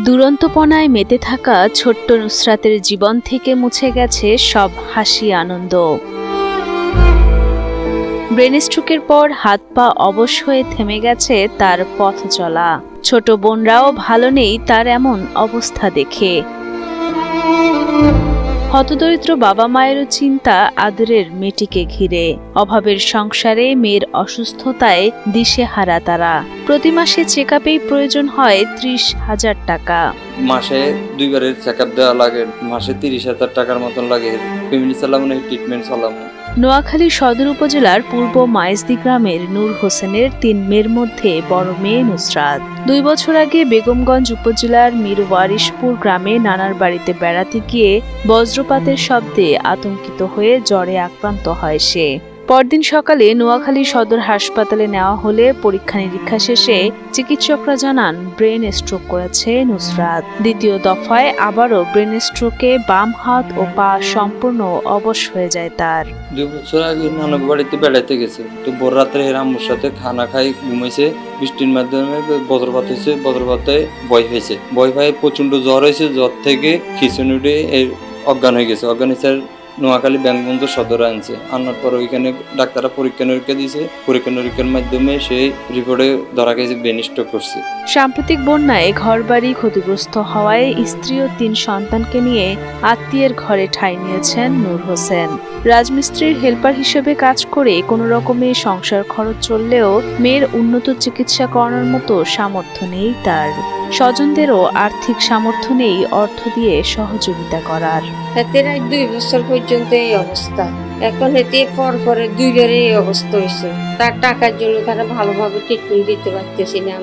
দুরন্তপনায় মেতে থাকা ছোট্ট নুসরাতের জীবন থেকে মুছে গেছে সব হাসি আনন্দ। ব্রেন স্ট্রোকের পর হাত পা অবশ হয়ে থেমে গেছে তার পথ চলা। ছোট বোনরাও ভালো নেই তার এমন অবস্থা দেখে। হতদরিদ্র বাবা মায়েরও চিন্তা আদরের মেয়েটিকে ঘিরে। অভাবের সংসারে মেয়ের অসুস্থতায় দিশেহারা তারা। প্রতি মাসে চেকআপেই প্রয়োজন হয় ৩০,০০০ টাকা। মাসে দুইবারের চেকআপ দেওয়া লাগে, মাসে ৩০,০০০ টাকার মতন লাগে। ফ্যামিলি চালানো, ট্রিটমেন্ট চালানো। নোয়াখালী সদর উপজেলার পূর্ব মাইজদি গ্রামের নূর হোসেনের ৩ মেয়ের মধ্যে বড় মেয়ে নুসরাত। ২ বছর আগে বেগমগঞ্জ উপজেলার মিরওয়ারিশপুর গ্রামে নানার বাড়িতে বেড়াতে গিয়ে বজ্রপাতের শব্দে আতঙ্কিত হয়ে জ্বরে আক্রান্ত হয় সে। পরদিন সকালে নোয়াখালী সদর হাসপাতালে নেওয়া হলে পরীক্ষা নিরীক্ষা শেষে চিকিৎসকরা জানান ব্রেন স্ট্রোক করেছে নুসরাত। দ্বিতীয় দফায় আবারও ব্রেন স্ট্রোকে বাম হাত ও পা সম্পূর্ণ অবশ হয়ে যায় তার। ২ বছর আগে নানার বাড়িতে বেড়াতে গেছে, তো ভোর রাত্রে আম্মুর সাথে খানা খাই ঘুমাইছে। বৃষ্টির মাধ্যমে বজ্রপাত হয়েছে, বজ্রপাতে ভয় হয়েছে। ভয় পায় প্রচন্ড জ্বর হয়েছে, জ্বর থেকে খিচুনি উঠে অজ্ঞান হয়ে গেছে। অজ্ঞান হয়েছে নোয়াখালী ব্যাংকবন্ধু সদরে আনছে। আনার পর ওইখানে ডাক্তাররা পরীক্ষা নিরীক্ষা দিয়েছে। পরীক্ষা নিরীক্ষার মাধ্যমে সেই রিপোর্টে ধরা গেছে ব্রেন স্ট্রোক করছে। সাম্প্রতিক বন্যায় ঘরবাড়ি ক্ষতিগ্রস্ত হওয়ায় স্ত্রী ও ৩ সন্তানকে নিয়ে আত্মীয়ের ঘরে ঠাঁই নিয়েছেন নূর হোসেন। রাজমিস্ত্রির হেল্পার হিসেবে কাজ করে কোনো রকমে সংসার খরচ চললেও মেয়ের উন্নত চিকিৎসা করানোর মতো সামর্থ্য নেই তার। স্বজনদেরও আর্থিক সামর্থ্য নেই অর্থ দিয়ে সহযোগিতা করার। ২ বছর পর্যন্ত এই অবস্থা। এখন এতে পরে 2বারে এই অবস্থা হয়েছে। তার টাকার জন্য তারা ভালোভাবে ট্রিটমেন্ট দিতে পারতেছি না।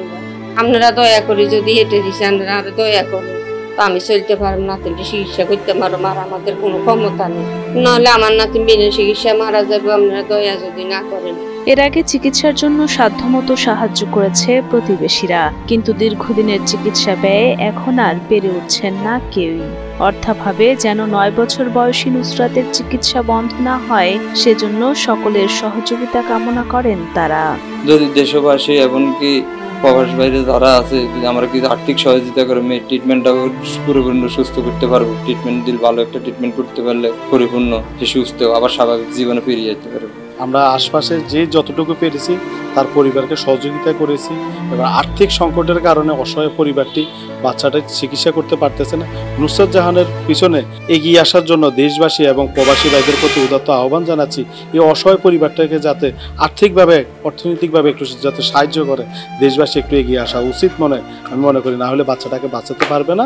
আপনারা দয়া করে যদি হেঁটে দিচ্ছেন, আরো দয়া করে, তো আমি চলতে পারবো, নাতিনটা চিকিৎসা করতে পারবো। আর আমাদের কোনো ক্ষমতা নেই, নাহলে আমার নাতিন বিনা চিকিৎসা মারা যাবে। আপনারা দয়া যদি না করেন। এর আগে চিকিৎসার জন্য সাধ্যমতো সাহায্য করেছে প্রতিবেশীরা, কিন্তু দীর্ঘদিনের চিকিৎসা ব্যয়ে এখন আর পেরে উঠছেন না কেউই। অর্থাভাবে যেন ৯ বছর বয়সী নুসরাতের চিকিৎসা বন্ধ না হয়, সেজন্য সকলের সহযোগিতা কামনা করেন তারা। যদি দেশবাসী এমনকি প্রবাস বাইরে যারা আছে, আমরা কিছু আর্থিক সহযোগিতা করে মেয়ে ট্রিটমেন্টটা পরিপূর্ণ সুস্থ করতে পারবো। ট্রিটমেন্ট দিলে, ভালো একটা ট্রিটমেন্ট করতে পারলে পরিপূর্ণ সে সুস্থ আবার স্বাভাবিক জীবনে ফিরে যেতে পারবে। আমরা আশপাশে যে যতটুকু পেরেছি তার পরিবারকে সহযোগিতা করেছি। এবার আর্থিক সংকটের কারণে অসহায় পরিবারটি বাচ্চাটা চিকিৎসা করতে পারতেছে না। নুসরাত জাহানের পিছনে এগিয়ে আসার জন্য দেশবাসী এবং প্রবাসী ভাইদের প্রতি উদাত্ত আহ্বান জানাচ্ছি। এই অসহায় পরিবারটাকে যাতে আর্থিকভাবে, অর্থনৈতিকভাবে একটু যাতে সাহায্য করে দেশবাসী একটু এগিয়ে আসা উচিত আমি মনে করি, না হলে বাচ্চাটাকে বাঁচাতে পারবে না।